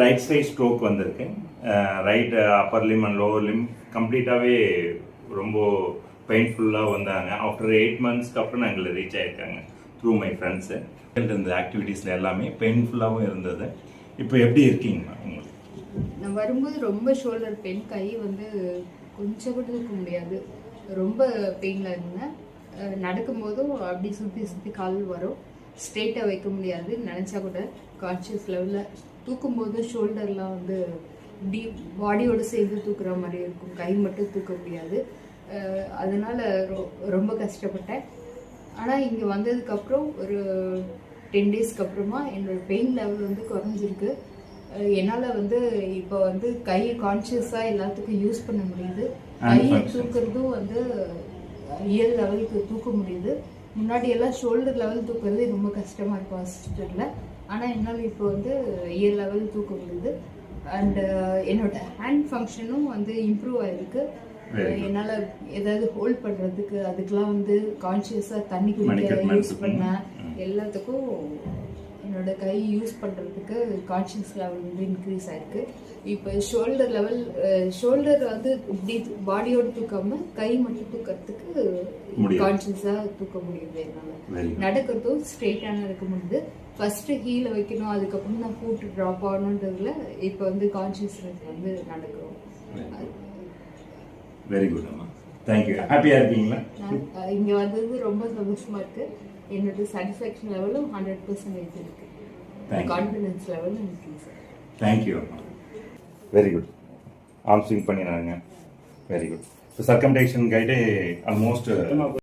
Right side stroke வந்திருக்கு. Right upper limb and lower limb கம்ப்ளீட்டாகவே ரொம்ப பெயின்ஃபுல்லாக வந்தாங்க. ஆஃப்டர் 8 monthsக்கு அப்புறம் நாங்கள் ரீச் ஆகிருக்காங்க த்ரூ மை ஃப்ரெண்ட்ஸு. இந்த ஆக்டிவிட்டீஸில் எல்லாமே பெயின்ஃபுல்லாகவும் இருந்தது. இப்போ எப்படி இருக்கீங்கண்ணா உங்களுக்கு? நான் வரும்போது ரொம்ப ஷோல்டர் பெயின், கை வந்து கொஞ்சம் கூட தூக்க முடியாது, ரொம்ப பெயினில் இருந்தேன். நடக்கும்போதும் அப்படி சுற்றி சுற்றி கால் வரும், ஸ்ட்ரெயிட்டாக வைக்க முடியாது, நினச்சா கூட கான்ஷியஸ் லெவலில் தூக்கும்போது ஷோல்டர்லாம் வந்து இப்படி பாடியோடு சேர்ந்து தூக்குற மாதிரி இருக்கும், கை மட்டும் தூக்க முடியாது. அதனால் ரொம்ப கஷ்டப்பட்டேன். ஆனால் இங்கே வந்ததுக்கப்புறம் ஒரு 10 daysக்கு அப்புறமா என்னோடய பெயின் லெவல் வந்து குறைஞ்சிருக்கு. என்னால் வந்து இப்போ வந்து கையை கான்ஷியஸாக எல்லாத்துக்கும் யூஸ் பண்ண முடியுது. கையை தூக்குறதும் வந்து இயல் லெவலுக்கு தூக்க முடியுது. முன்னாடி எல்லாம் ஷோல்டர் லெவல் தூக்குறது ரொம்ப கஷ்டமாக இருக்கும் ஹாஸ்பிட்டலில். ஆனால் என்னால் இப்போ வந்து இயல் லெவல் தூக்க முடியுது. அண்டு என்னோட ஹேண்ட் ஃபங்க்ஷனும் வந்து இம்ப்ரூவ் ஆகிருக்கு. என்னால் ஏதாவது ஹோல்ட் பண்ணுறதுக்கு அதுக்கெலாம் வந்து கான்ஷியஸாக தண்ணி குடிக்க யூஸ் பண்ணேன். எல்லாத்துக்கும் என்னோட கை யூஸ் பண்ணுறதுக்கு கான்ஷியஸ் லெவல் வந்து இன்க்ரீஸ் ஆகிருக்கு. இப்போ ஷோல்டர் வந்து இப்படி பாடியோடு தூக்காமல் கை மட்டும் தூக்கிறதுக்கு கான்ஷியஸாக தூக்க முடியுது. என்னால் நடக்கிறதும் ஸ்ட்ரெயிட்டான இருக்க முடியுது. ஃபஸ்ட்டு ஹீலை வைக்கணும், அதுக்கப்புறம் தான் ஃபுட் ட்ராப் ஆகணுன்றதுல இப்போ வந்து கான்ஷியஸ்னஸ் வந்து நடக்கிறோம். வெரி குட் அம்மா, தேங்க்யூ. ஹாப்பியாக இருக்கீங்களா? இங்கே வந்தது ரொம்ப சந்தோஷமாக இருக்குது. என்னோட சாட்டிஸ்ஃபேக்ஷன் லெவலும் 100% இருக்குது. கான்ஃபிடன்ஸ் லெவலும் இன்க்ரீஸ். தேங்க்யூ அம்மா. Very good. ஆர்ம் ஸ்விங் பண்ணிடுறாங்க. Very good. இப்போ சர்க்கம்டேஷன் கைடு ஆல்மோஸ்ட்